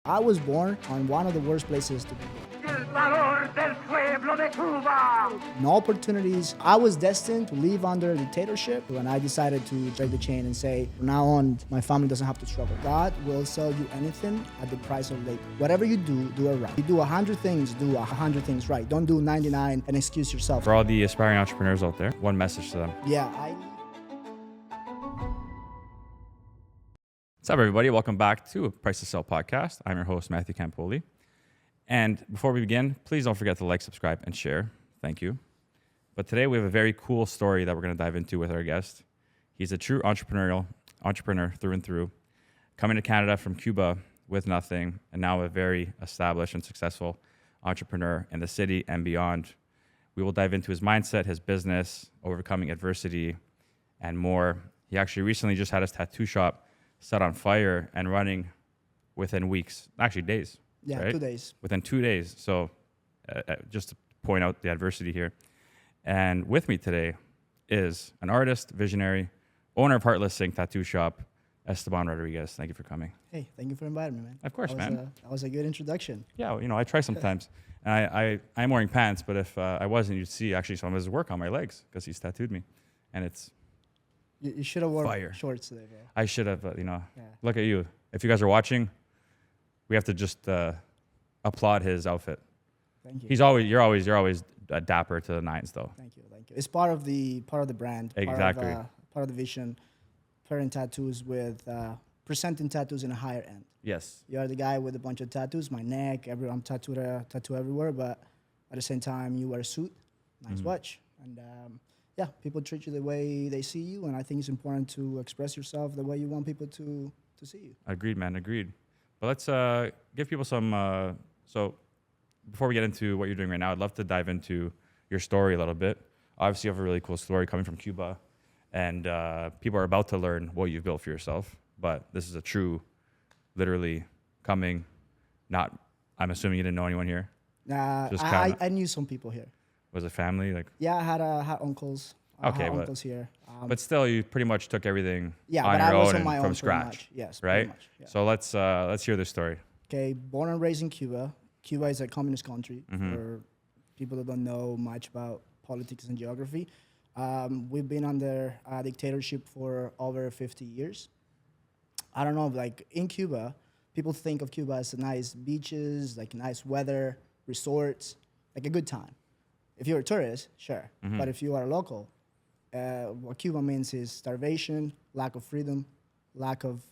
I was born on one of the worst places to be born. El valor del pueblo de Cuba. No opportunities. I was destined to live under a dictatorship when I decided to break the chain and say, from now on, my family doesn't have to struggle. God will sell you anything at the price of labor. Whatever you do it right. You do 100 things, do 100 things right. Don't do 99 and excuse yourself. For all the aspiring entrepreneurs out there, one message to them. What's up, everybody? Welcome back to Price to Sell podcast. I'm your host, Matthew Campoli. And before we begin, please don't forget to like, subscribe, and share. Thank you. But today we have a very cool story that we're going to dive into with our guest. He's a true entrepreneur through and through, coming to Canada from Cuba with nothing, and now a very established and successful entrepreneur in the city and beyond. We will dive into his mindset, his business, overcoming adversity, and more. He actually recently just had his tattoo shop set on fire and running within weeks, actually days. Yeah, right? 2 days. Within 2 days. So just to point out the adversity here. And with me today is an artist, visionary, owner of Heartless Ink Tattoo Shop, Esteban Rodriguez. Thank you for coming. Hey, thank you for inviting me, man. Of course, man. That was a good introduction. Yeah, well, I try sometimes. And I'm wearing pants, but if I wasn't, you'd see actually some of his work on my legs because he's tattooed me. And it's You should have worn fire. shorts today, bro. I should have, Yeah. Look at you. If you guys are watching, we have to just applaud his outfit. Thank you. You're always dapper to the nines, though. Thank you. It's part of the brand. Exactly. Part of the vision. Pairing tattoos with presenting tattoos in a higher end. Yes. You are the guy with a bunch of tattoos, my neck, I'm tattoo everywhere, but at the same time, you wear a suit, nice watch, and people treat you the way they see you, and I think it's important to express yourself the way you want people to see you. Agreed, man. Agreed. But let's give people some. So before we get into what you're doing right now, I'd love to dive into your story a little bit. Obviously, you have a really cool story coming from Cuba, and people are about to learn what you've built for yourself. But this is a true, literally coming. Not. I'm assuming you didn't know anyone here. I knew some people here. Was it family? Yeah, I had uncles. Uncles here. But still, you pretty much took everything on your I was own on my and own from scratch. Much. Yes, right? Much, yeah. So let's hear this story. Okay, born and raised in Cuba. Cuba is a communist country. For people that don't know much about politics and geography, we've been under dictatorship for over 50 years. I don't know, like in Cuba, people think of Cuba as nice beaches, like nice weather, resorts, like a good time. If you're a tourist, sure. But if you are a local, what Cuba means is starvation, lack of freedom, lack of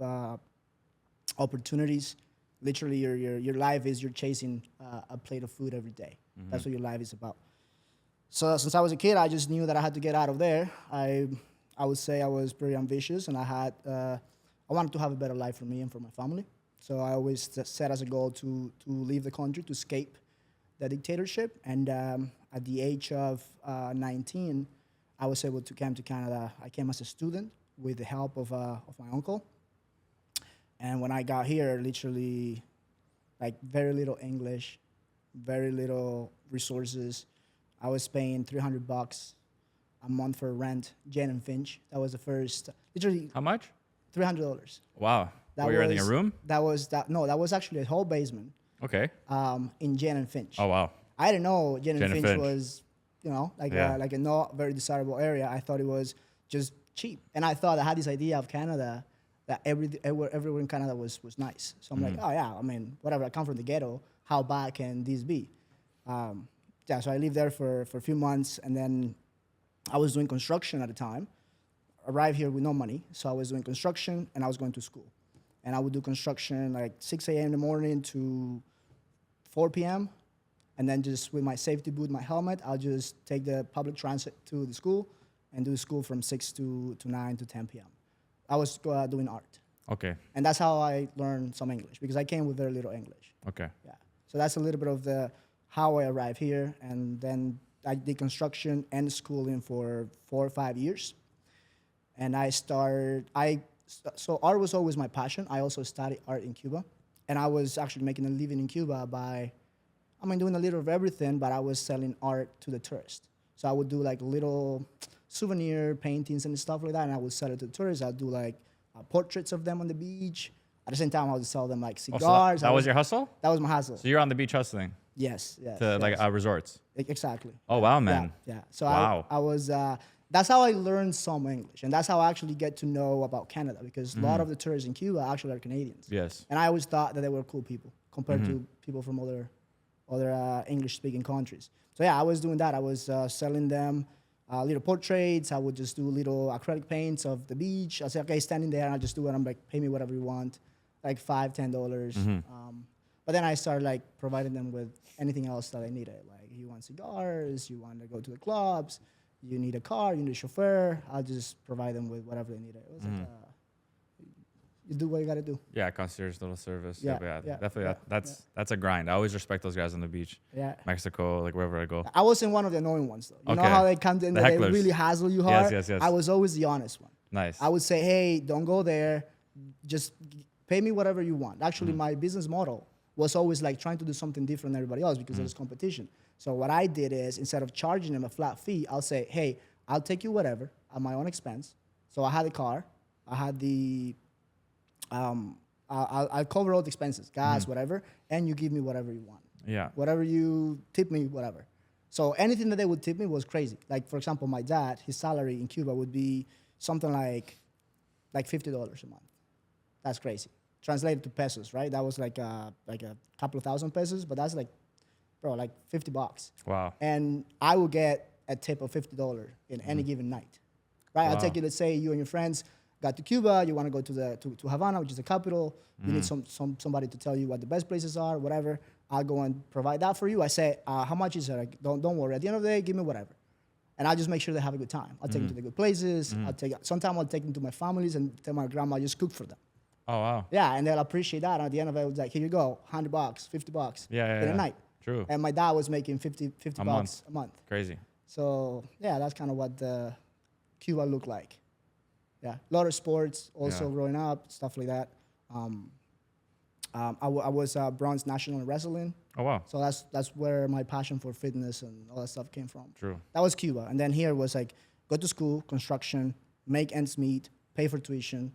opportunities. Literally, your life is you're chasing a plate of food every day. That's what your life is about. So since I was a kid, I just knew that I had to get out of there. I would say I was pretty ambitious, and I wanted to have a better life for me and for my family. So I always set as a goal to leave the country, to escape the dictatorship. And at the age of 19, I was able to come to Canada. I came as a student with the help of my uncle. And when I got here, literally, like very little English, very little resources. I was paying $300 a month for rent, Jen and Finch. That was the first, literally. How much? $300. Wow. Were you renting a room? That was actually a whole basement. Okay. In Jen and Finch. Oh, wow. I didn't know Jen and Finch was, like a not very desirable area. I thought it was just cheap. And I thought I had this idea of Canada that everywhere in Canada was nice. So I'm like, oh yeah, I mean, whatever, I come from the ghetto, how bad can this be? So I lived there for a few months, and then I was doing construction at the time. Arrived here with no money, so I was doing construction, and I was going to school. And I would do construction like 6 a.m. in the morning to 4 p.m., and then just with my safety boot, my helmet, I'll just take the public transit to the school and do school from 6 to 9 to 10 p.m. I was doing art. Okay. And that's how I learned some English, because I came with very little English. Okay. Yeah. So that's a little bit of how I arrived here. And then I did construction and schooling for 4 or 5 years. And so art was always my passion. I also studied art in Cuba. And I was actually making a living in Cuba doing a little of everything, but I was selling art to the tourists. So I would do like little souvenir paintings and stuff like that, and I would sell it to tourists. I'd do like portraits of them on the beach. At the same time, I would sell them like Oh, cigars. so that was your hustle? That was my hustle. So you're on the beach hustling Yes. to like resorts. Exactly. Oh, wow, man. Yeah. So Wow. I was. That's how I learned some English, and that's how I actually get to know about Canada, because a lot of the tourists in Cuba actually are Canadians. Yes. And I always thought that they were cool people compared to people from other English-speaking countries. So yeah, I was doing that. I was selling them little portraits. I would just do little acrylic paints of the beach. I say, okay, standing there, and I just do it. I'm like, pay me whatever you want, like $5, $10. But then I started like providing them with anything else that I needed. Like, you want cigars, you want to go to the clubs, you need a car, you need a chauffeur. I'll just provide them with whatever they needed. It was like, you do what you got to do. Yeah, concierge little service. Yeah, Definitely. yeah, That's a grind. I always respect those guys on the beach. Yeah. Mexico, like wherever I go. I wasn't one of the annoying ones, though. You know Okay. how they come in The and they hecklers. really hassle you hard? Yes. I was always the honest one. Nice. I would say, hey, don't go there. Just pay me whatever you want. Actually, my business model was always like trying to do something different than everybody else because there's competition. So what I did is, instead of charging them a flat fee, I'll say, hey, I'll take you whatever at my own expense. So I had a car. I had the, I'll cover all the expenses, gas, whatever, and you give me whatever you want. Yeah. Whatever you tip me, whatever. So anything that they would tip me was crazy. Like, for example, my dad, his salary in Cuba would be something like $50 a month. That's crazy. Translated to pesos, right? That was like a couple of thousand pesos, but that's like, bro, like $50. Wow. And I would get a tip of $50 in any given night, right? Wow. I'll take you, let's say you and your friends got to Cuba, you want to go to Havana, which is the capital. You need somebody to tell you what the best places are, whatever. I'll go and provide that for you. I say, how much is it? Like, don't worry. At the end of the day, give me whatever. And I'll just make sure they have a good time. I'll take them to the good places. Sometimes I'll take them to my families and tell my grandma, just cook for them. Oh, wow. Yeah, and they'll appreciate that. And at the end of it, it's like, here you go, $100, $50 in a night. True. And my dad was making $50 bucks a month. Crazy. So yeah, that's kind of what the Cuba looked like. Yeah, a lot of sports also growing up, stuff like that. I was bronze national in wrestling. Oh, wow. So that's where my passion for fitness and all that stuff came from. True. That was Cuba. And then here was like, go to school, construction, make ends meet, pay for tuition.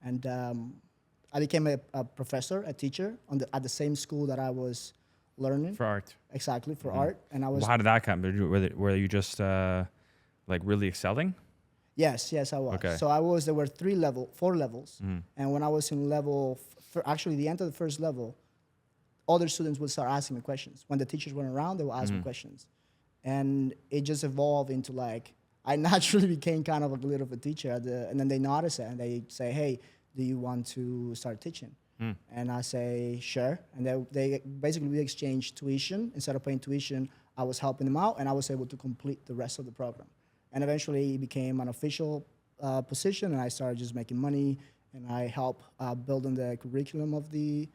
And I became a professor, a teacher at the same school that I was learning. For art. Exactly, for art. And I was... Well, how did that come? Were you just like really excelling? Yes, I was. Okay. So there were 4 levels. And when I was in actually the end of the first level, other students would start asking me questions. When the teachers weren't around, they would ask me questions. And it just evolved into like, I naturally became kind of a little of a teacher. And then they notice it and they say, hey, do you want to start teaching? And I say, sure. And they basically, we exchanged tuition. Instead of paying tuition, I was helping them out and I was able to complete the rest of the program. And eventually it became an official position and I started just making money and I helped building the curriculum of the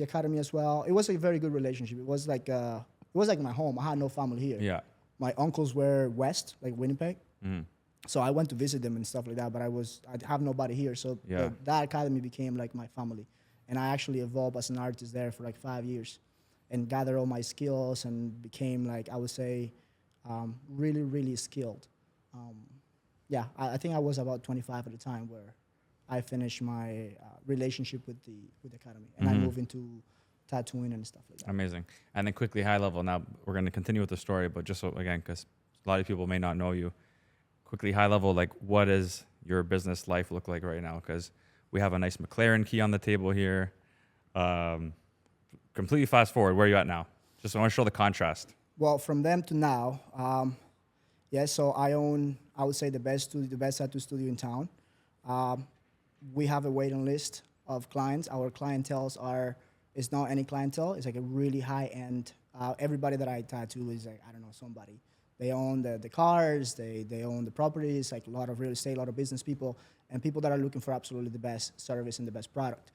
academy as well. It was a very good relationship. It was like my home. I had no family here. Yeah. My uncles were west, like Winnipeg. So I went to visit them and stuff like that, but I have nobody here. So that academy became like my family. And I actually evolved as an artist there for like 5 years and gathered all my skills and became like, I would say, really, really skilled. I think I was about 25 at the time where I finished my relationship with the academy. And I moved into tattooing and stuff like that. Amazing. And then quickly, high level. Now we're going to continue with the story, but just so, again, because a lot of people may not know you, quickly, high level, like what does your business life look like right now? Because we have a nice McLaren key on the table here. Completely fast forward, where are you at now? Just I want to show the contrast. Well, from them to now, so I own, I would say, the best tattoo studio in town. We have a waiting list of clients. Our clienteles it's not any clientele. It's like a really high-end. Everybody that I tattoo is like, I don't know, somebody. They own the cars, they own the properties, like a lot of real estate, a lot of business people, and people that are looking for absolutely the best service and the best product.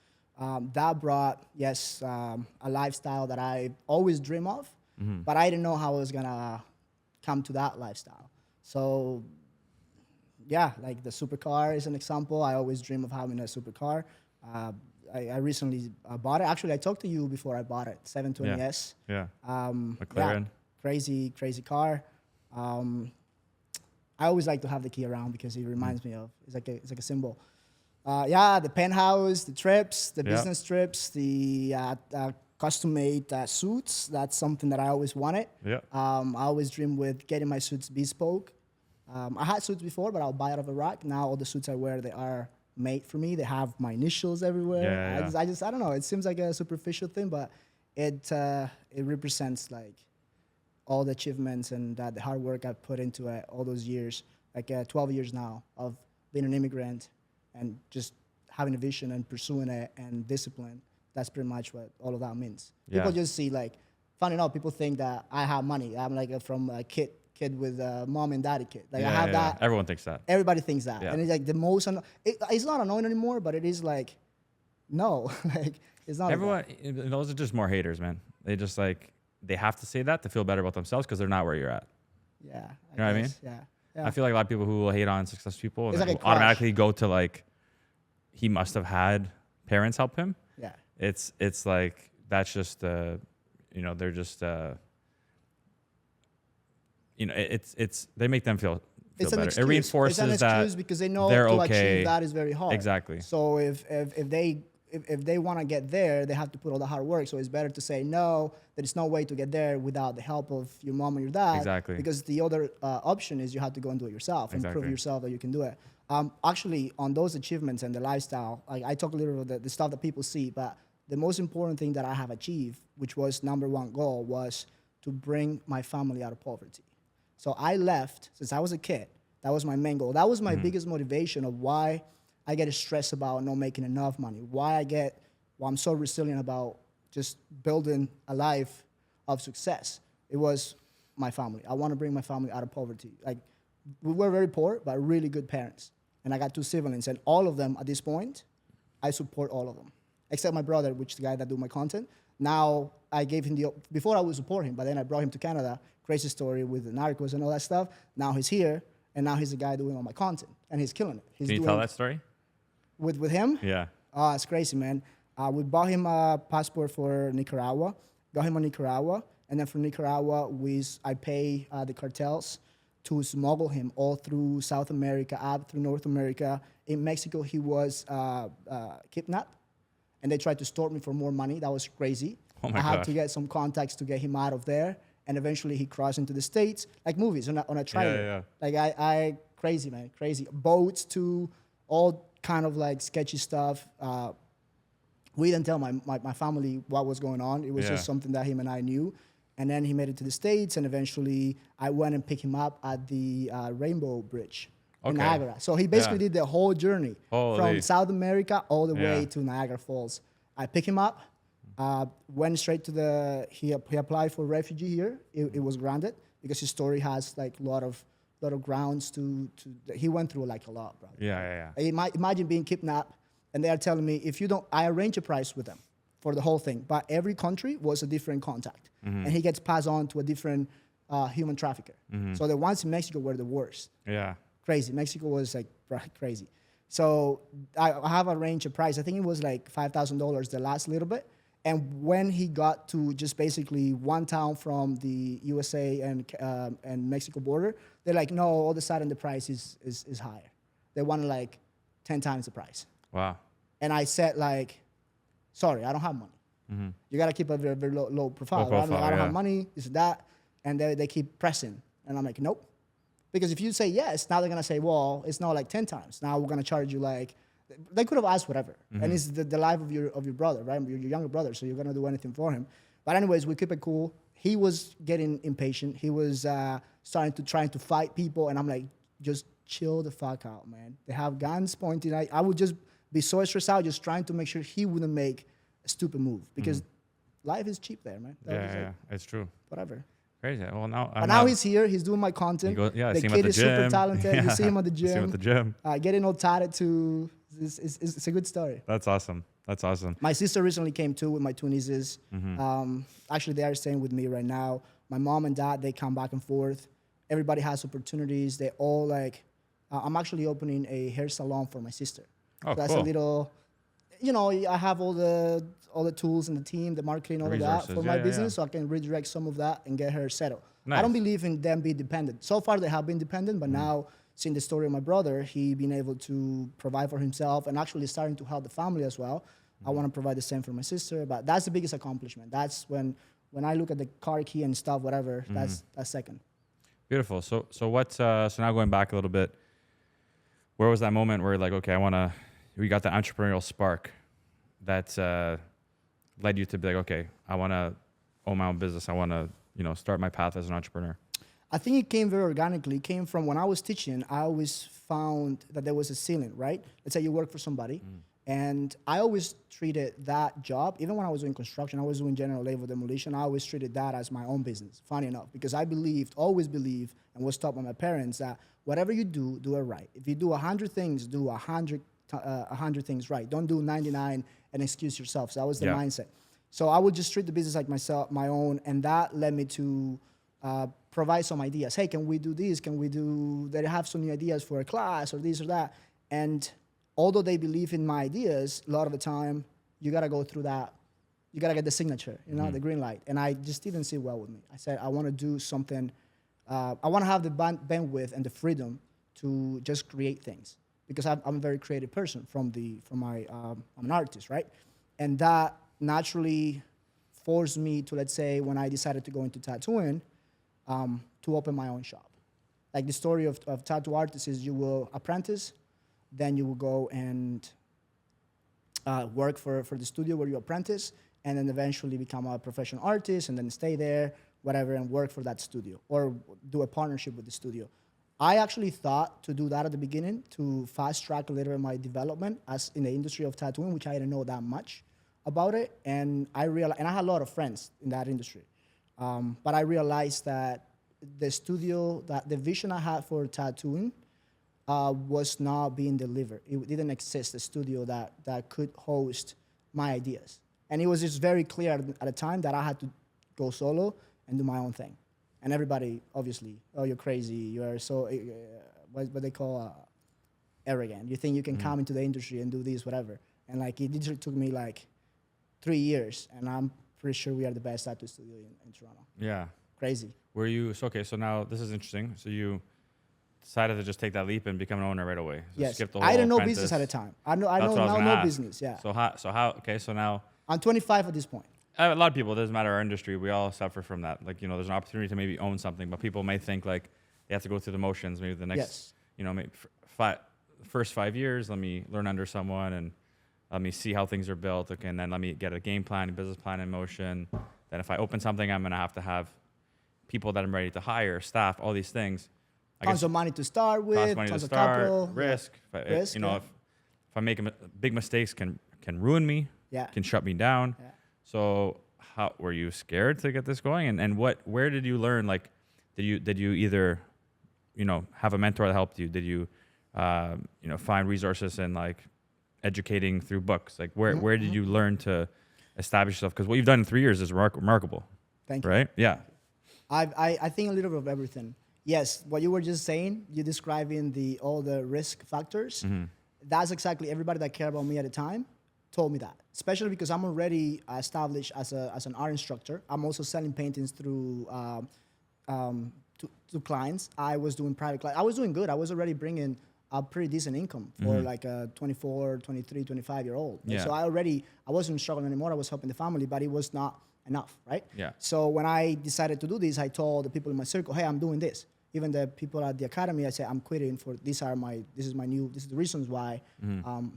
That brought, a lifestyle that I always dream of, but I didn't know how I was going to come to that lifestyle. So, like the supercar is an example. I always dream of having a supercar. I recently bought it. Actually, I talked to you before I bought it, 720S. Yeah. McLaren. Yeah, crazy car. I always like to have the key around because it reminds me of, it's like a symbol. Yeah, the penthouse, the trips, the Yeah. business trips, the custom-made suits. That's something that I always wanted. Yeah. I always dreamed with getting my suits bespoke. I had suits before, but I'll buy out of Iraq. Now all the suits I wear, they are made for me. They have my initials everywhere. Yeah. I don't know. It seems like a superficial thing, but it represents like all the achievements and the hard work I've put into it all those years, like 12 years now of being an immigrant and just having a vision and pursuing it and discipline. That's pretty much what all of that means. Yeah. People just see like, funny enough, people think that I have money. I'm like from a kid with a mom and daddy kid. Like I have that. Everyone thinks that. Everybody thinks that. Yeah. And it's like the most, it's not annoying anymore, but it is like, no, like it's not. Everyone, those are just more haters, man. They just like, they have to say that to feel better about themselves because they're not where you're at. Yeah. You know what I mean? Yeah. I feel like a lot of people who will hate on successful people It's and like a will crush. automatically go to like, he must have had parents help him. Yeah. It's like, that's just, they're just, they make them feel It's an better. excuse. It reinforces it's an excuse that because they know they're to okay. achieve that is very hard. Exactly. So if they want to get there, they have to put all the hard work. So it's better to say no. There's no way to get there without the help of your mom or your dad. Exactly. Because the other option is you have to go and do it yourself and prove yourself that you can do it. Actually, on those achievements and the lifestyle, like I talk a little about the stuff that people see, but the most important thing that I have achieved, which was number one goal, was to bring my family out of poverty. So I left since I was a kid. That was my main goal. That was my biggest motivation of why I get stressed about not making enough money. Why I'm so resilient about just building a life of success. It was my family. I want to bring my family out of poverty. Like we were very poor, but really good parents. And I got 2 siblings, and all of them at this point, I support all of them, except my brother, which is the guy that do my content. Now I gave him before I would support him, but then I brought him to Canada. Crazy story with the narcos and all that stuff. Now he's here, and now he's the guy doing all my content, and he's killing it. Can you tell that story? With him? Yeah. Oh, it's crazy, man. We bought him a passport for Nicaragua, got him on Nicaragua, and then from Nicaragua, I pay the cartels to smuggle him all through South America, up through North America. In Mexico, he was kidnapped, and they tried to store me for more money. That was crazy. Oh my I had gosh. to get some contacts to get him out of there, and eventually he crossed into the States, like movies on a trailer. Yeah. Like I crazy, man, crazy. Boats to all kind of like sketchy stuff. We didn't tell my family what was going on. It was just something that him and I knew. And then he made it to the States, and eventually I went and picked him up at the Rainbow Bridge in Niagara. So he basically did the whole journey from South America all the way to Niagara Falls. I picked him up, went straight to he applied for refugee here. It was granted because his story has like a lot of grounds to he went through like a lot, bro. Yeah. Imagine being kidnapped, and they are telling me if you don't, I arrange a price with them for the whole thing, but every country was a different contact, and he gets passed on to a different human trafficker. So the ones in Mexico were the worst. Yeah. Crazy. Mexico was like crazy. So I have arranged a price. I think it was like $5,000 the last little bit. And when he got to just basically one town from the USA and Mexico border, they're like, no, all of a sudden the price is higher. They wanted like 10 times the price. Wow. And I said like, sorry, I don't have money. You got to keep a very, very low profile. Right? I don't have money, this and that. And they keep pressing. And I'm like, nope. Because if you say yes, now they're going to say, well, it's not like 10 times. Now we're going to charge you like, they could have asked whatever. And it's the life of your brother, right? Your younger brother, so you're going to do anything for him. But anyways, we keep it cool. He was getting impatient. He was trying to fight people. And I'm like, just chill the fuck out, man. They have guns pointing. I would just be so stressed out just trying to make sure he wouldn't make a stupid move. Because life is cheap there, man. Yeah, it's true. Whatever. Crazy. Well, But now he's here. He's doing my content. I The see him at kid the is super gym. talented. You see him at the See him gym. at the gym. Getting all tattooed. It's a good story. That's awesome. That's awesome. My sister recently came too with my 2 nieces. Mm-hmm. Actually, they are staying with me right now. My mom and dad, they come back and forth. Everybody has opportunities. They all like, I'm actually opening a hair salon for my sister. Oh, So that's cool. a little, I have all the tools and the team, the marketing, all of that Resources. for my Yeah. business, so I can redirect some of that and get her settled. I Nice. don't believe in them being dependent. So far, they have been dependent, but now seeing the story of my brother, he been able to provide for himself and actually starting to help the family as well. I want to provide the same for my sister, but that's the biggest accomplishment. That's when I look at the car key and stuff, whatever, that's second. Beautiful. So what's so now going back a little bit, where was that moment where like, okay, we got the entrepreneurial spark that led you to be like, okay, I want to own my own business. I want to, start my path as an entrepreneur? I think it came very organically. It came from when I was teaching, I always found that there was a ceiling, right? Let's say you work for somebody. And I always treated that job, even when I was doing construction, I was doing general labor demolition, I always treated that as my own business, funny enough, because I always believed, and was taught by my parents that whatever you do, do it right. If you do 100 things, do 100 things right. Don't do 99 and excuse yourself. So that was the mindset. So I would just treat the business like my own, and that led me to provide some ideas. Hey, can we do this? They have some new ideas for a class or this or that? And although they believe in my ideas, a lot of the time, you got to go through that. You got to get the signature, the green light. And I just didn't sit well with me. I said, I want to do something. I want to have the bandwidth and the freedom to just create things, because I'm a very creative person I'm an artist, right? And that naturally forced me to, let's say, when I decided to go into tattooing, to open my own shop. Like the story of tattoo artists is you will apprentice, then you will go and work for the studio where you apprentice, and then eventually become a professional artist, and then stay there, whatever, and work for that studio, or do a partnership with the studio. I actually thought to do that at the beginning, to fast track a little bit my development as in the industry of tattooing, which I didn't know that much about it. And I realized, and I had a lot of friends in that industry, but I realized that the vision I had for tattooing was not being delivered. It didn't exist, a studio that could host my ideas. And it was just very clear at the time that I had to go solo and do my own thing. And everybody, obviously, oh, you're crazy. You are so, what they call arrogant. You think you can come into the industry and do this, whatever. And like, it literally took me like 3 years, and I'm pretty sure we are the best tattoo studio in Toronto. Yeah. Crazy. So now this is interesting. So you decided to just take that leap and become an owner right away. So yes. skip the whole I didn't know apprentice. business at the time. I know business, yeah. So now I'm 25 at this point. a lot of people, it doesn't matter our industry, we all suffer from that. Like, there's an opportunity to maybe own something, but people may think like they have to go through the motions. Maybe the next, maybe first 5 years, let me learn under someone and let me see how things are built. Okay, and then let me get a game plan, a business plan in motion. Then if I open something, I'm going to have people that I'm ready to hire, staff, all these things. Tons of money to start with, tons of capital. Risk. If I make big mistakes can ruin me, can shut me down. Yeah. So how were you scared to get this going? And where did you learn? Like, did you either, have a mentor that helped you? Did you, find resources and like educating through books? Like where did you learn to establish yourself? Because what you've done in 3 years is remarkable. Thank you. Right? Yeah. I think a little bit of everything. Yes, what you were just saying, you're describing all the risk factors. Mm-hmm. That's exactly everybody that cared about me at the time told me that. Especially because I'm already established as an art instructor. I'm also selling paintings through to clients. I was doing private clients. I was doing good. I was already bringing a pretty decent income for like a 24, 23, 25-year-old. Yeah. So I wasn't struggling anymore. I was helping the family, but it was not enough, right? Yeah. So when I decided to do this, I told the people in my circle, hey, I'm doing this. Even the people at the academy, I said, I'm quitting for this is the reasons why.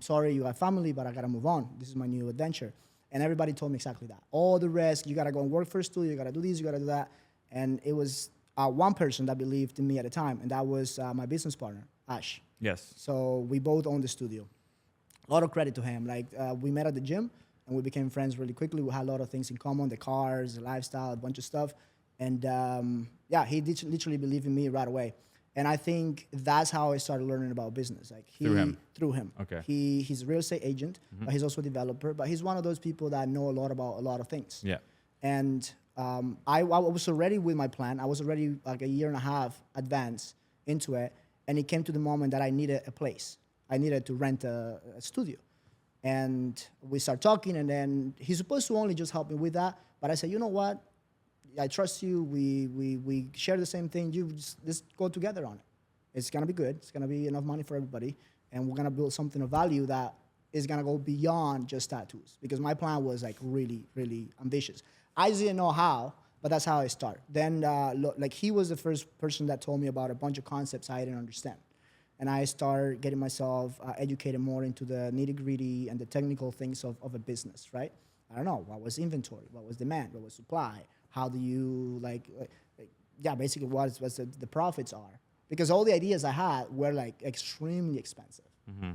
Sorry, you have family, but I gotta move on. This is my new adventure. And everybody told me exactly that. All the rest, you gotta go and work for a studio, you gotta do this, you gotta do that. And it was one person that believed in me at the time, and that was my business partner, Ash. Yes. So we both owned the studio. A lot of credit to him. Like we met at the gym, and we became friends really quickly. We had a lot of things in common, the cars, the lifestyle, a bunch of stuff. And he literally believed in me right away. And I think that's how I started learning about business. Like through him. Okay. He's a real estate agent, but he's also a developer. But he's one of those people that know a lot about a lot of things. Yeah. And I was already with my plan. I was already like a year and a half advanced into it. And it came to the moment that I needed a place. I needed to rent a studio. And we started talking, and then he's supposed to only just help me with that. But I said, you know what? I trust you. We share the same thing. Let's go together on it. It's gonna be good. It's gonna be enough money for everybody, and we're gonna build something of value that is gonna go beyond just tattoos. Because my plan was like really, really ambitious. I just didn't know how, but that's how I started. Then, like he was the first person that told me about a bunch of concepts I didn't understand, and I started getting myself educated more into the nitty-gritty and the technical things of a business, right? I don't know, what was inventory, what was demand, what was supply, how do you basically what the profits are. Because all the ideas I had were like extremely expensive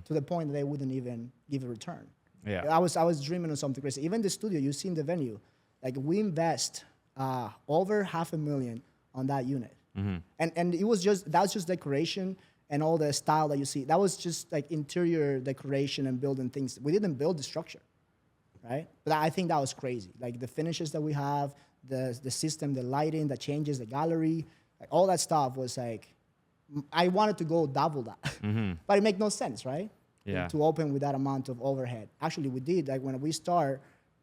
to the point that they wouldn't even give a return. Yeah. I was dreaming of something crazy. Even the studio, you see in the venue, like we invest over $500,000 on that unit. And it was that was just decoration and all the style that you see. That was just like interior decoration and building things. We didn't build the structure, right? But I think that was crazy. Like the finishes that we have, the system, the lighting, the changes, the gallery, like all that stuff was like, I wanted to go double that, but it made no sense, right? Yeah. To open with that amount of overhead. Actually, we did. Like when we start,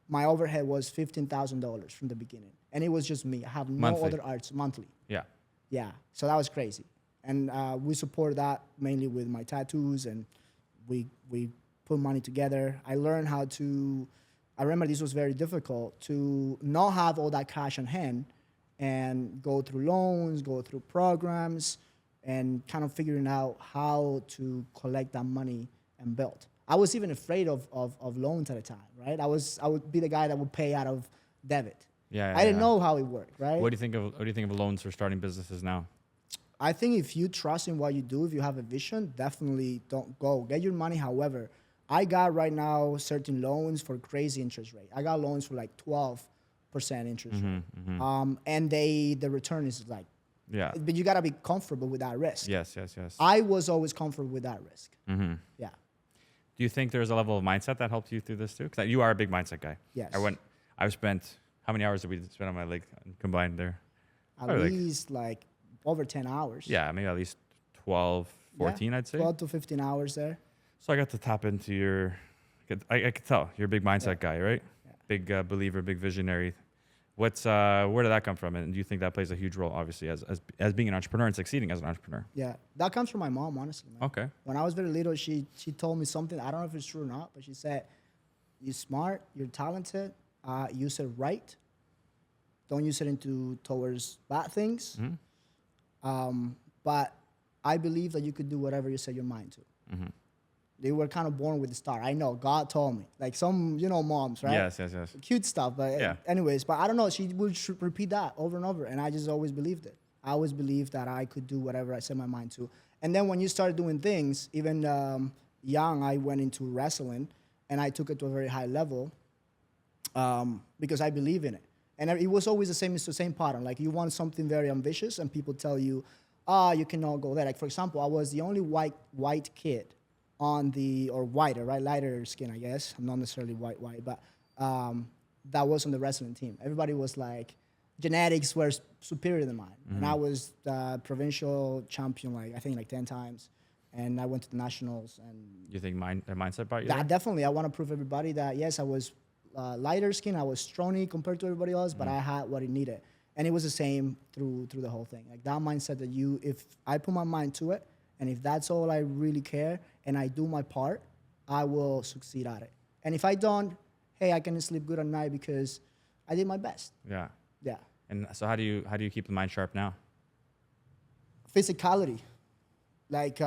my overhead was $15,000 from the beginning, and it was just me. I have no other arts monthly. Yeah. Yeah. So that was crazy, and we support that mainly with my tattoos, and we put money together. I learned how to. I remember this was very difficult to not have all that cash on hand, and go through loans, go through programs, and kind of figuring out how to collect that money and build. I was even afraid of loans at the time, right? I would be the guy that would pay out of debit. I didn't know how it worked, right? What do you think of loans for starting businesses now? I think if you trust in what you do, if you have a vision, definitely don't go. Get your money. However, I got right now certain loans for crazy interest rate. I got loans for like 12% interest rate. And the return is like, but you gotta be comfortable with that risk. Yes. I was always comfortable with that risk. Yeah. Do you think there's a level of mindset that helped you through this too? Because you are a big mindset guy. Yes. I've spent, how many hours did we spend on my leg combined there? At least like over 10 hours. Yeah, maybe at least 12, 14, I'd say. 12 to 15 hours there. So I got to tap into I could tell you're a big mindset guy, right? Yeah. Big believer, big visionary. Where did that come from? And do you think that plays a huge role, obviously, as being an entrepreneur and succeeding as an entrepreneur? Yeah, that comes from my mom, honestly. Man. Okay. When I was very little, she told me something. I don't know if it's true or not, but she said, "You're smart, you're talented. Use it right. Don't use it towards bad things. But I believe that you could do whatever you set your mind to." They were kind of born with the star. I know, God told me. Like some, moms, right? Yes. Cute stuff, but anyways. But I don't know, she would repeat that over and over, and I just always believed it. I always believed that I could do whatever I set my mind to. And then when you start doing things, even young, I went into wrestling, and I took it to a very high level because I believe in it. And it was always it's the same pattern. Like you want something very ambitious, and people tell you, you cannot go there. Like for example, I was the only white kid or whiter, right? Lighter skin, I guess. I'm not necessarily white, but that was on the wrestling team. Everybody was like, genetics were superior than mine. And I was the provincial champion, I think 10 times. And I went to the nationals. And you think mindset brought you yeah, there? definitely. I want to prove everybody that, yes, I was lighter skin. I was strawny compared to everybody else, but I had what it needed. And it was the same through the whole thing. Like that mindset that if I put my mind to it, and if that's all I really care, and I do my part, I will succeed at it. And if I don't, hey, I can sleep good at night because I did my best. Yeah. Yeah. And so how do you keep the mind sharp now? Physicality. Like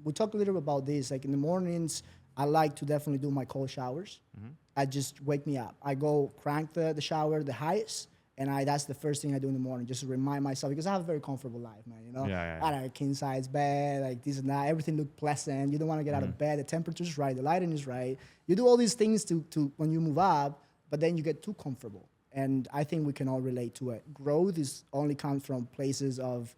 we talked a little bit about this. Like in the mornings, I like to definitely do my cold showers. I just wake me up. I go crank the shower the highest. And that's the first thing I do in the morning, just to remind myself, because I have a very comfortable life, man, Yeah. I have a king-size bed, like this and that. Everything look pleasant. You don't want to get out of bed. The temperature's right. The lighting is right. You do all these things to when you move up, but then you get too comfortable. And I think we can all relate to it. Growth only comes from places of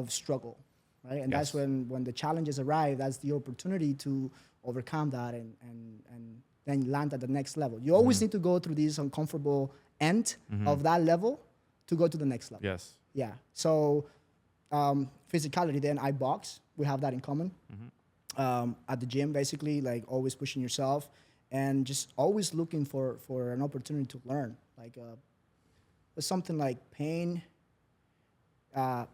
struggle, right? And that's when the challenges arrive, that's the opportunity to overcome that and then land at the next level. You always need to go through this uncomfortable end of that level to go to the next level. Yes. Yeah. So physicality, then I box. We have that in common. At the gym, basically, like always pushing yourself and just always looking for an opportunity to learn. Like something like pain.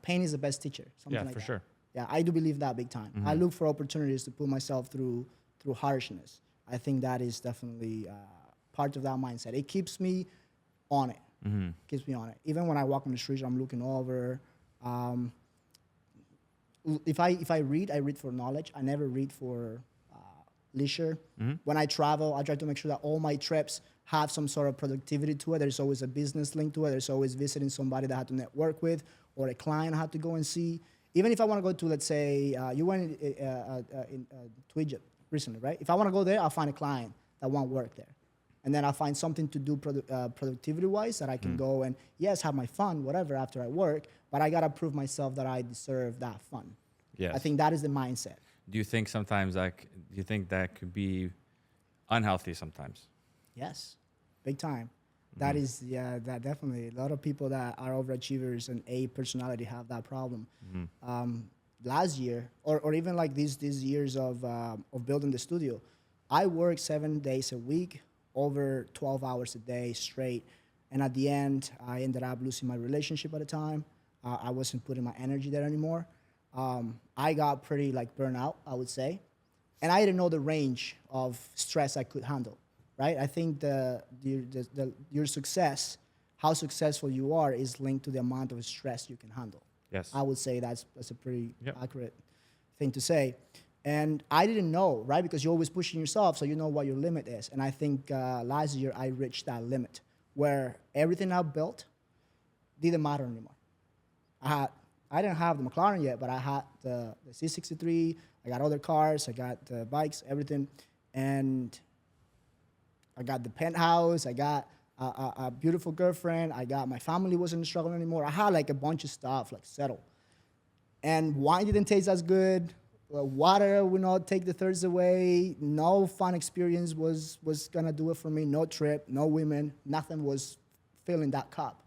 Pain is the best teacher. Something like for that. sure. Yeah, I do believe that big time. I look for opportunities to put myself through harshness. I think that is definitely part of that mindset. It keeps me on it. Keeps me on it. Even when I walk on the streets, I'm looking over. If I read, I read for knowledge. I never read for leisure. When I travel, I try to make sure that all my trips have some sort of productivity to it. There's always a business link to it. There's always visiting somebody that I have to network with or a client I have to go and see. Even if I want to go to, let's say, you went to Egypt recently, right? If I want to go there, I'll find a client that won't work there. And then I'll find something to do productivity-wise that I can go and, yes, have my fun, whatever, after I work, but I got to prove myself that I deserve that fun. Yes. I think that is the mindset. Do you think sometimes do you think that could be unhealthy sometimes? Yes, big time. That is, that definitely. A lot of people that are overachievers and A personality have that problem. Last year, or even like these years of building the studio, I worked 7 days a week, over 12 hours a day straight. And at the end, I ended up losing my relationship at the time. I wasn't putting my energy there anymore. I got pretty like burnout, I would say. And I didn't know the range of stress I could handle, right? I think your success, how successful you are, is linked to the amount of stress you can handle. Yes. I would say that's a pretty accurate thing to say. And I didn't know, right? Because you're always pushing yourself, so you know what your limit is. And I think last year I reached that limit where everything I built didn't matter anymore. I didn't have the McLaren yet, but I had the C63. I got other cars. I got the bikes, everything. And I got the penthouse. I got a beautiful girlfriend. I got my family wasn't struggling anymore. I had like a bunch of stuff like settled. And wine didn't taste as good. Water would not take the thirst away. No fun experience was gonna do it for me. No trip, no women, nothing was filling that cup.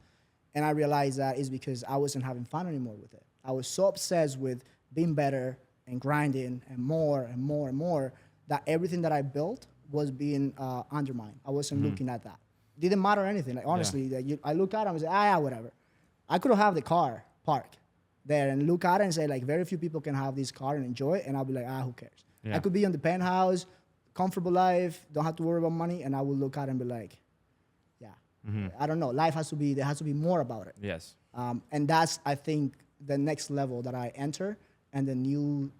And I realized that is because I wasn't having fun anymore with it. I was so obsessed with being better and grinding and more and more and more that everything that I built was being undermined. I wasn't looking at that. Didn't matter anything. Like honestly, I look at it and say, whatever. I could have the car parked there and look at it and say like very few people can have this car and enjoy it, and I'll be like, who cares? Yeah. I could be on the penthouse, comfortable life, don't have to worry about money, and I will look at it and be like, I don't know. Life there has to be more about it. Yes. And that's, I think, the next level that I enter and the new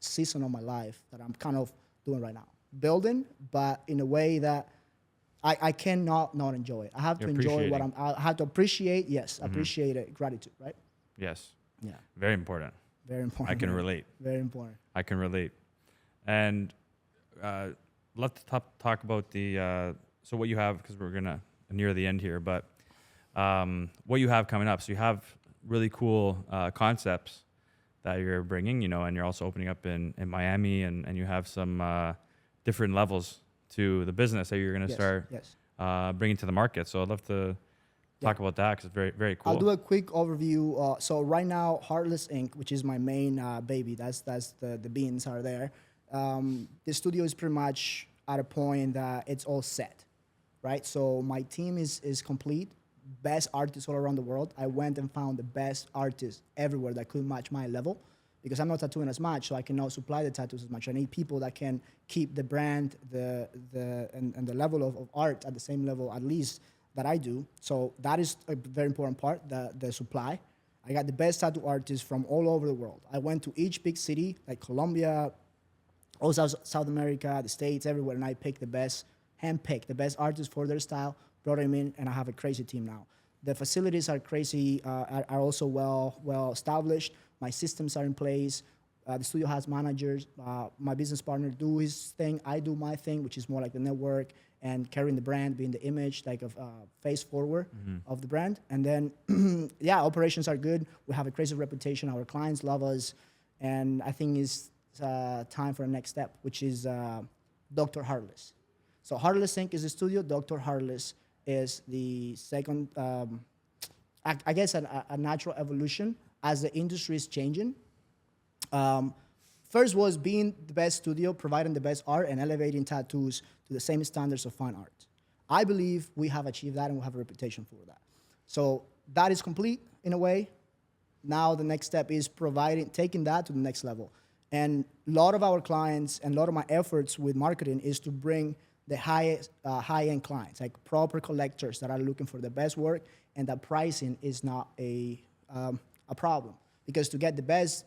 season of my life that I'm kind of doing right now. Building, but in a way that I cannot not enjoy it. I have to enjoy what I have to appreciate, appreciate it, gratitude, right? Yes. Yeah. Very important. Very important. I can relate. Very important. I can relate. And let's talk about so what you have, because we're going to near the end here, but what you have coming up. So you have really cool concepts that you're bringing, and you're also opening up in Miami, and you have some different levels to the business that you're going to start bringing to the market. So I'd love to talk about that because it's very, very cool. I'll do a quick overview. So right now, Heartless Inc., which is my main baby, that's the beans are there. The studio is pretty much at a point that it's all set, right? So my team is complete. Best artists all around the world. I went and found the best artists everywhere that could match my level because I'm not tattooing as much, so I cannot supply the tattoos as much. I need people that can keep the brand and the level of art at the same level at least that I do. So that is a very important part, the supply. I got the best tattoo artists from all over the world. I went to each big city, like Colombia, also South America, the States, everywhere, and I picked handpicked the best artists for their style, brought them in, and I have a crazy team now. The facilities are crazy, are also well established. My systems are in place. The studio has managers. My business partner do his thing. I do my thing, which is more like the network and carrying the brand, being the image, like of face forward of the brand. And then, operations are good. We have a crazy reputation. Our clients love us. And I think it's time for the next step, which is Dr. Heartless. So Heartless Inc. is the studio. Dr. Heartless is the second, I guess, a natural evolution as the industry is changing. First was being the best studio, providing the best art, and elevating tattoos to the same standards of fine art. I believe we have achieved that, and we have a reputation for that. So that is complete in a way. Now the next step is taking that to the next level. And a lot of our clients and a lot of my efforts with marketing is to bring the high-end clients, like proper collectors that are looking for the best work, and that pricing is not a problem. Because to get the best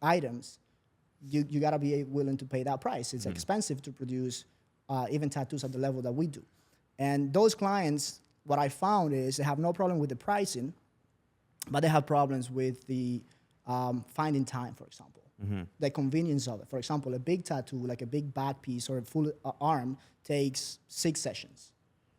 items, you gotta be willing to pay that price. It's expensive to produce even tattoos at the level that we do. And those clients, what I found is they have no problem with the pricing, but they have problems with the finding time, for example. The convenience of it. For example, a big tattoo, like a big back piece or a full arm, takes 6 sessions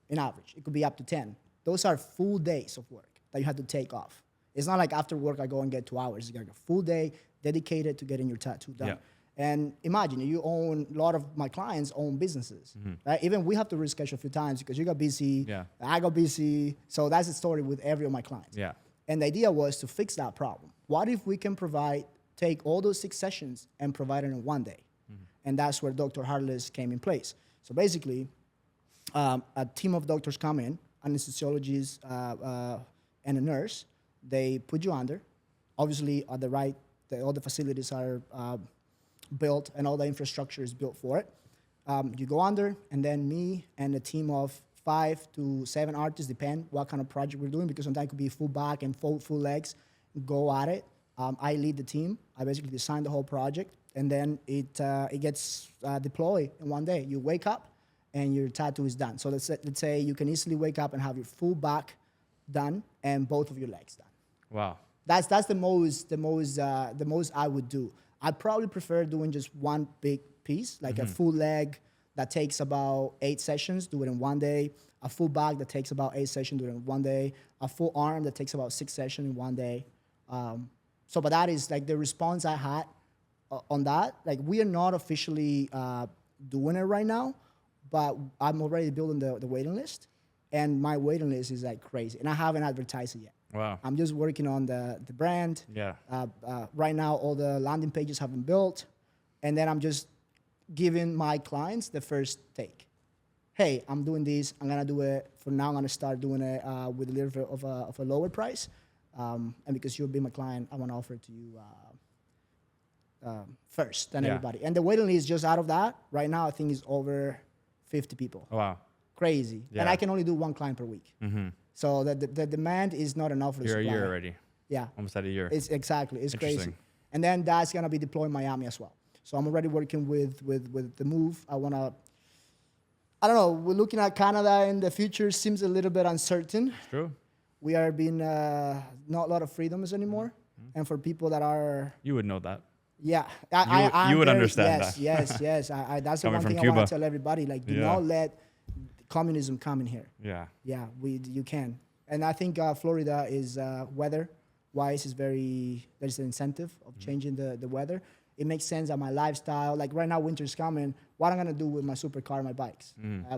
in average. It could be up to 10. Those are full days of work that you have to take off. It's not like after work I go and get 2 hours. It's like a full day dedicated to getting your tattoo done. Yeah. And imagine a lot of my clients own businesses, right? Even we have to reschedule a few times because you got busy, I got busy. So that's the story with every of my clients. Yeah. And the idea was to fix that problem. What if we can take all those 6 sessions and provide it in one day? And that's where Dr. Heartless came in place. So basically, a team of doctors come in, anesthesiologist and a nurse. They put you under. Obviously, all the facilities are built and all the infrastructure is built for it. You go under, and then me and a team of 5 to 7 artists, depend what kind of project we're doing, because sometimes it could be full back and full legs, go at it. I lead the team. I basically design the whole project, and then it gets deployed in one day. You wake up, and your tattoo is done. So let's say you can easily wake up and have your full back done and both of your legs done. Wow. That's the most I would do. I'd probably prefer doing just one big piece, like a full leg that takes about 8 sessions, do it in one day. A full back that takes about 8 sessions, do it in one day. A full arm that takes about 6 sessions in one day. But that is like the response I had on that. Like, we are not officially doing it right now, but I'm already building the waiting list, and my waiting list is like crazy, and I haven't advertised it yet. Wow. I'm just working on the brand. Yeah. Right now, all the landing pages have been built, and then I'm just giving my clients the first take. Hey, I'm doing this. I'm gonna do it. For now, I'm gonna start doing it with a little bit of a lower price. And because you'll be my client, I want to offer it to you first than everybody. And the waiting list just out of that, right now, I think is over 50 people. Oh, wow. Crazy. Yeah. And I can only do 1 client per week. So the demand is not enough for the supply. You're a year already. Yeah. Almost at a year. It's crazy. And then that's going to be deployed in Miami as well. So I'm already working with the move. I don't know, we're looking at Canada in the future. Seems a little bit uncertain. It's true. We are being not a lot of freedoms anymore. And for people that are... You would know that. Yeah. You would understand that. Yes. That's the one thing I want to tell everybody. Like, do not let communism come in here. Yeah. Yeah, you can. And I think Florida is weather-wise there's an incentive of changing the weather. It makes sense that my lifestyle, like right now, winter's coming. What I'm going to do with my supercar, my bikes?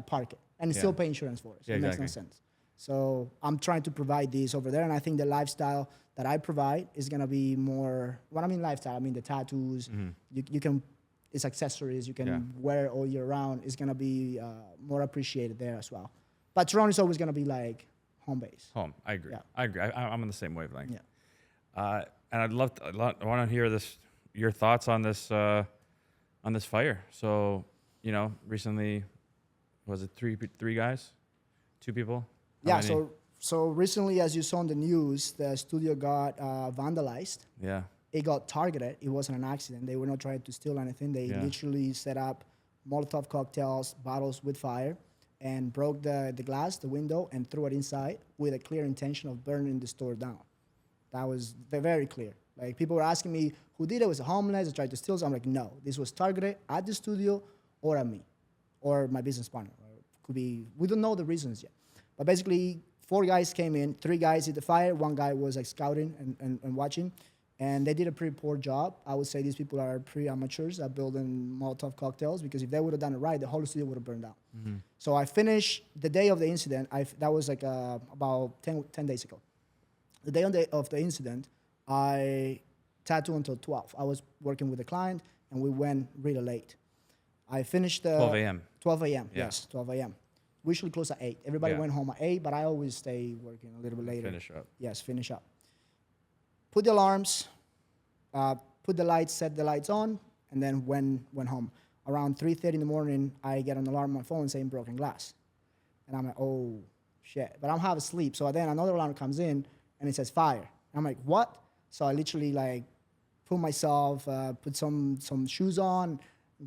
Park it. And still pay insurance for it. So it makes no sense. So I'm trying to provide these over there, and I think the lifestyle that I provide is gonna be more. When I mean lifestyle, I mean the tattoos. You can, it's accessories. You can wear all year round. It's gonna be more appreciated there as well. But Toronto is always gonna be like home base. Home. I agree. Yeah. I agree. I'm on the same wavelength. Yeah. And I want to hear your thoughts on this fire. So, recently, was it three guys, 2 people? Yeah, so recently, as you saw in the news, the studio got vandalized. Yeah. It got targeted. It wasn't an accident. They were not trying to steal anything. They literally set up Molotov cocktails, bottles with fire, and broke the glass, the window, and threw it inside with a clear intention of burning the store down. That was very clear. Like, people were asking me, who did it? Was it homeless? Or tried to steal? So I'm like, no. This was targeted at the studio or at me or my business partner. Or could be, we don't know the reasons yet. But basically, 4 guys came in, 3 guys hit the fire, 1 guy was like scouting and watching, and they did a pretty poor job. I would say these people are pretty amateurs at building Molotov cocktails, because if they would have done it right, the whole studio would have burned down. So I finished the day of the incident. That was like about 10 days ago. The day of the incident, I tattooed until 12. I was working with a client, and we went really late. I finished 12 a.m. 12 a.m. Yeah. Yes, 12 a.m. We usually close at 8. Everybody went home at 8, but I always stay working a little bit later. Finish up. Yes, finish up. put the alarms, put the lights, set the lights on, and then went home. Around 3:30 in the morning, I get an alarm on my phone saying broken glass. And I'm like, oh, shit. But I'm half asleep. So then another alarm comes in, and it says fire. I'm like, what? So I literally, like, put myself, put some shoes on,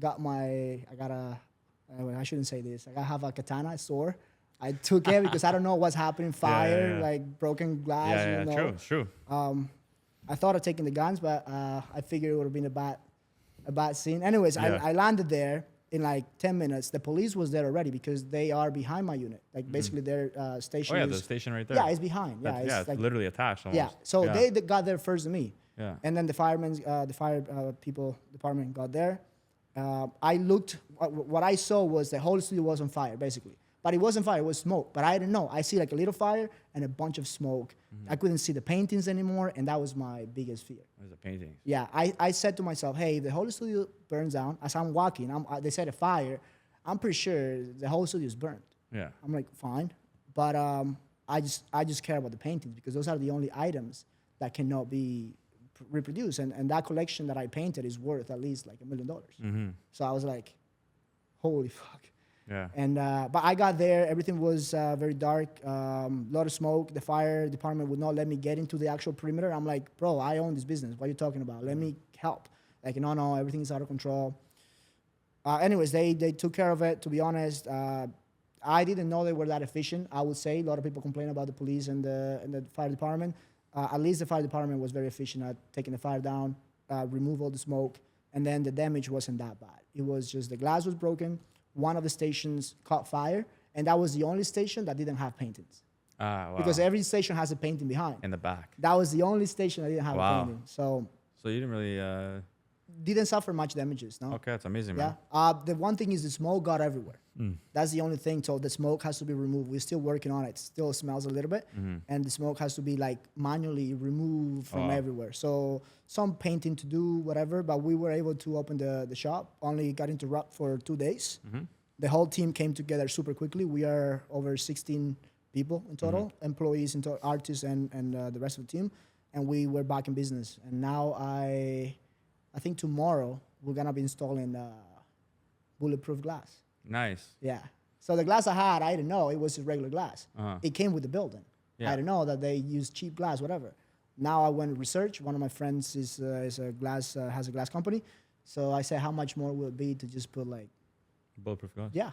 I shouldn't say this. I have a katana, a sword. I took it because I don't know what's happening. Fire, like broken glass. Yeah, you know. true. I thought of taking the guns, but I figured it would have been a bad scene. Anyways, I landed there in like 10 minutes. The police was there already because they are behind my unit. Like basically their station. Oh yeah, is, the station right there. Yeah, it's behind. Yeah, it's like, literally attached. Almost. Yeah, so they got there first than me. Yeah. And then the firemen, the fire people department got there. I looked. What I saw was the whole studio was on fire, basically. But it wasn't fire; it was smoke. But I didn't know. I see like a little fire and a bunch of smoke. I couldn't see the paintings anymore, and that was my biggest fear. There's the paintings. Yeah, I said to myself, "Hey, if the whole studio burns down as I'm walking. They said a fire. I'm pretty sure the whole studio is burned." Yeah. I'm like, fine, but I just care about the paintings because those are the only items that cannot be reproduced, and that collection that I painted is worth at least like $1 million. So I was like, holy fuck. Yeah. And but I got there, everything was very dark, a lot of smoke. The fire department would not let me get into the actual perimeter. I'm like, bro, I own this business. What are you talking about? Let me help. Like, no, everything's out of control. Anyways, they took care of it. To be honest, I didn't know they were that efficient. I would say a lot of people complain about the police and the fire department. At least the fire department was very efficient at taking the fire down, remove all the smoke, and then the damage wasn't that bad. It was just the glass was broken. One of the stations caught fire, and that was the only station that didn't have paintings. Wow. Because every station has a painting behind. In the back. That was the only station that didn't have a painting. So you didn't really... didn't suffer much damages, no. Okay, that's amazing, man. Yeah. The one thing is the smoke got everywhere. That's the only thing. So the smoke has to be removed. We're still working on it. It still smells a little bit. And the smoke has to be like manually removed from everywhere. So some painting to do, whatever. But we were able to open the shop. Only got interrupted for 2 days. The whole team came together super quickly. We are over 16 people in total, employees, artists, and the rest of the team. And we were back in business. And now I think tomorrow we're gonna be installing bulletproof glass. Nice. Yeah. So the glass I didn't know it was regular glass. It came with the building. Yeah. I didn't know that they use cheap glass, whatever. Now I went to research. One of my friends has a glass company. So I said, how much more will it be to just put like Bulletproof glass. Yeah.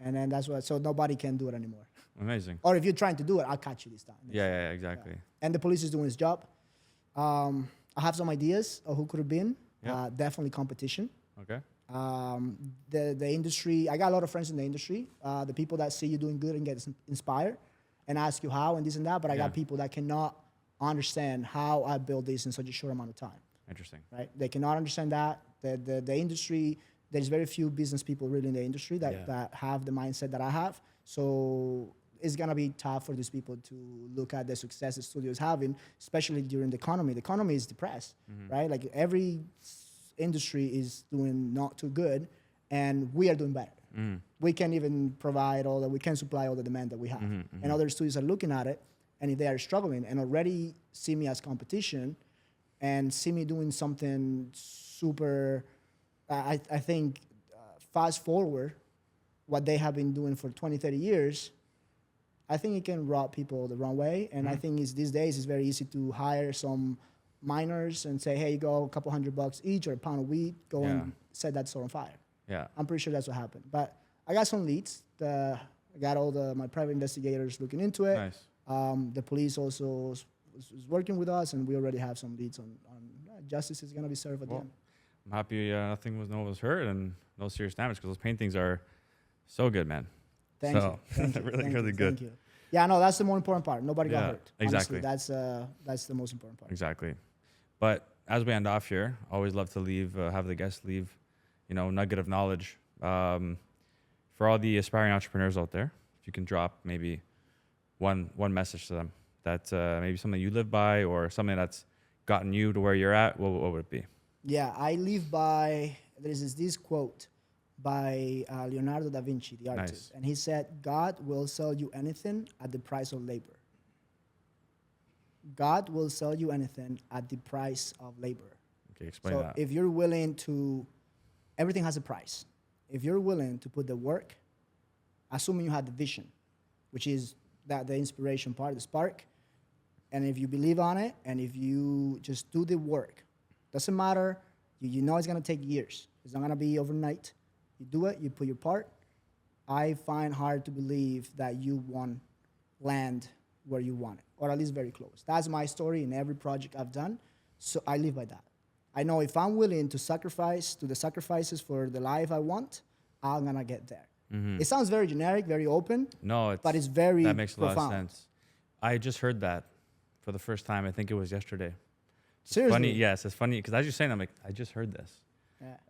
And then that's what. So nobody can do it anymore. Amazing. Or if you're trying to do it, I'll catch you this time. Yeah, exactly. Yeah. And the police is doing his job. I have some ideas of who could have been. Yeah. Definitely competition. Okay. The industry, I got a lot of friends in the industry. The people that see you doing good and get inspired and ask you how and this and that. But I got people that cannot understand how I built this in such a short amount of time. Interesting. Right? They cannot understand that. The industry, there's very few business people really in the industry that have the mindset that I have. So it's going to be tough for these people to look at the success the studio is having, especially during the economy. The economy is depressed, right? Like every industry is doing not too good, and we are doing better. We can even we can supply all the demand that we have. And other studios are looking at it, and if they are struggling and already see me as competition and see me doing something super, I think, fast forward what they have been doing for 20, 30 years, I think it can rub people the wrong way. And I think these days it's very easy to hire some miners and say, hey, you go a couple $100 each or a pound of weed, go and set that store on fire. Yeah. I'm pretty sure that's what happened. But I got some leads. I got all my private investigators looking into it. Nice. The police also is working with us, and we already have some leads on justice is going to be served at the end. I'm happy no one was hurt and no serious damage because those paintings are so good, man. Thank you. Really good. Thank you. Yeah, no, that's the more important part. Nobody got hurt. Exactly. Honestly, that's the most important part. Exactly. But as we end off here, always love to have the guests leave, nugget of knowledge. For all the aspiring entrepreneurs out there, if you can drop maybe one message to them that maybe something you live by or something that's gotten you to where you're at, what would it be? Yeah, I live by, there's this quote by Leonardo da Vinci, the artist. Nice. And he said, God will sell you anything at the price of labor. God will sell you anything at the price of labor. Okay, explain So that. if you're willing to, everything has a price. If you're willing to put the work, assuming you have the vision, which is that the inspiration part, the spark, and if you believe on it, and if you just do the work, doesn't matter. You know it's gonna take years. It's not gonna be overnight. You do it. You put your part. I find hard to believe that you won't land where you want it, or at least very close. That's my story in every project I've done. So I live by that. I know if I'm willing to sacrifice, to the sacrifices for the life I want, I'm gonna get there. It sounds very generic, very open. No, but it's very that makes a lot profound. of sense. I just heard that for the first time. I think it was yesterday. Seriously? Funny, yes, it's funny because as you're saying, I'm like, I just heard this.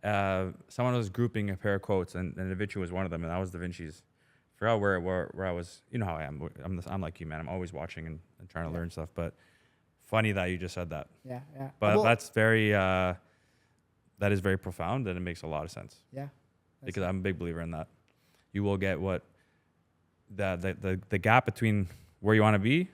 Yeah. Someone was grouping a pair of quotes, and Da Vinci was one of them, and that was Da Vinci's. Forgot where I was. You know how I am. I'm like you, man. I'm always watching and trying to learn stuff. But funny that you just said that. Yeah, yeah. But Well, that's very that is very profound, and it makes a lot of sense yeah. because I'm a big believer in that. You will get what the gap between where you want to be,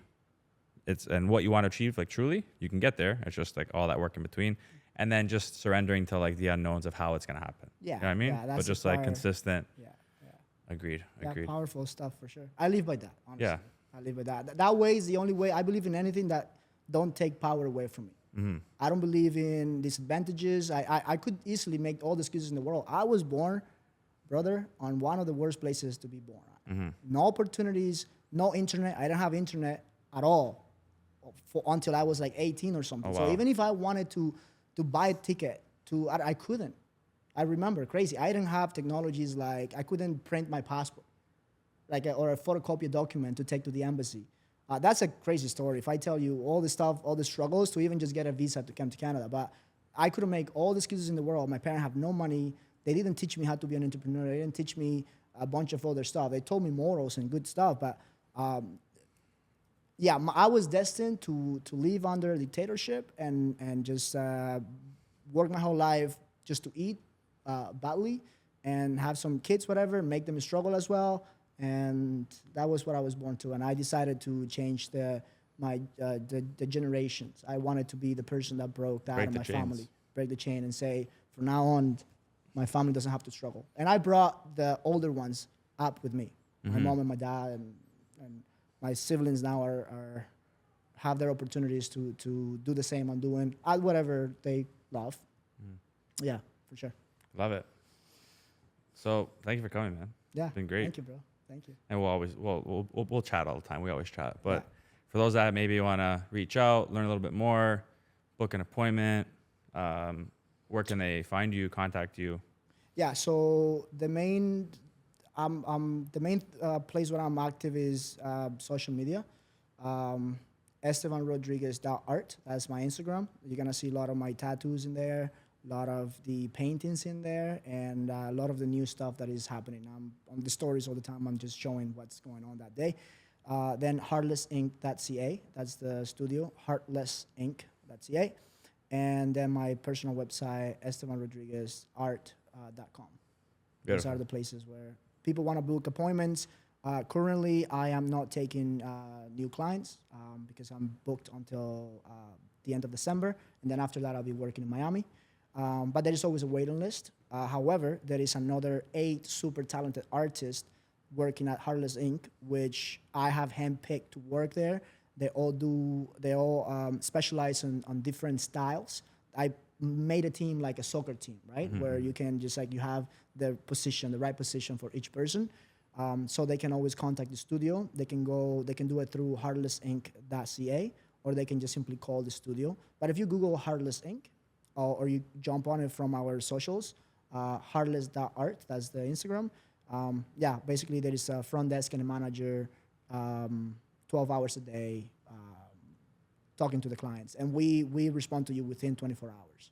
and what you want to achieve. Like truly, you can get there. It's just like all that work in between. And then just surrendering to like the unknowns of how it's gonna happen. Yeah, You know what I mean? yeah, that's but just the like part. consistent. Yeah, yeah. Agreed. Yeah, Agreed. powerful stuff for sure. I live by that, honestly. Yeah. I live by that. That way is the only way. I believe in anything that don't take power away from me. I don't believe in disadvantages. I could easily make all the excuses in the world. I was born, brother, on one of the worst places to be born at. No opportunities, no internet. I didn't have internet at all until I was like 18 or something. Oh, So wow. even if I wanted to buy a ticket, I couldn't. I remember, crazy. I didn't have technologies like, I couldn't print my passport, or a photocopy document to take to the embassy. That's a crazy story. If I tell you all the stuff, all the struggles to even just get a visa to come to Canada. But I couldn't make all the excuses in the world. My parents have no money. They didn't teach me how to be an entrepreneur. They didn't teach me a bunch of other stuff. They told me morals and good stuff. But yeah, I was destined to live under a dictatorship and just work my whole life just to eat badly and have some kids, whatever, make them struggle as well. And that was what I was born to. And I decided to change the generations. I wanted to be the person that broke that Break in the my chains. family, break the chain and say, from now on, my family doesn't have to struggle. And I brought the older ones up with me, my mom and my dad, and my siblings now have their opportunities to do the same. I'm doing whatever they love. Yeah, for sure. Love it. So thank you for coming, man. Yeah, It's been great. Thank you, bro. Thank you. And we'll chat all the time. We always chat. But Yeah. for those that maybe want to reach out, learn a little bit more, book an appointment, where can they find you, contact you? Yeah. So the main place where I'm active is social media. Esteban Rodriguez.art. That's my Instagram. You're gonna see a lot of my tattoos in there, a lot of the paintings in there, and a lot of the new stuff that is happening. I'm on the stories all the time. I'm just showing what's going on that day. Then heartlessinc.ca. That's the studio. Heartlessinc.ca. And then my personal website, EstebanRodriguezArt.com. Those Beautiful. are the places where people want to book appointments. Currently, I am not taking new clients because I'm booked until the end of December. And then after that, I'll be working in Miami. But there is always a waiting list. However, there is another 8 super talented artists working at Heartless Inc., which I have handpicked to work there. They all specialize on different styles. I made a team like a soccer team, right? Where you can just you have the right position for each person. So they can always contact the studio. They can do it through heartlessinc.ca, or they can just simply call the studio. But if you Google Heartless Inc., or you jump on it from our socials, heartless.art, that's the Instagram. Basically there is a front desk and a manager, 12 hours a day, talking to the clients. And we respond to you within 24 hours.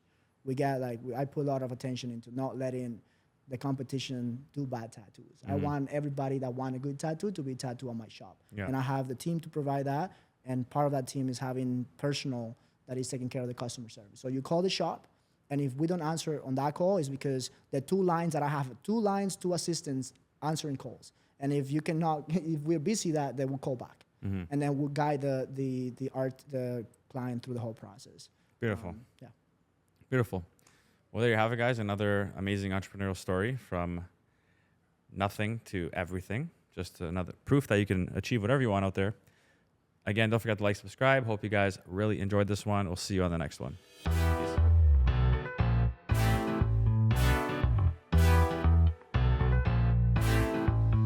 I put a lot of attention into not letting the competition do bad tattoos. I want everybody that want a good tattoo to be tattooed on my shop. Yeah. And I have the team to provide that. And part of that team is having personal that is taking care of the customer service. So you call the shop, and if we don't answer on that call, it's because the 2 lines that I have, 2 assistants answering calls. And if we're busy, they will call back. and then we'll guide the client through the whole process. Beautiful. Yeah. Beautiful. Well, there you have it, guys. Another amazing entrepreneurial story from nothing to everything. Just another proof that you can achieve whatever you want out there. Again, don't forget to like, subscribe. Hope you guys really enjoyed this one. We'll see you on the next one. Peace.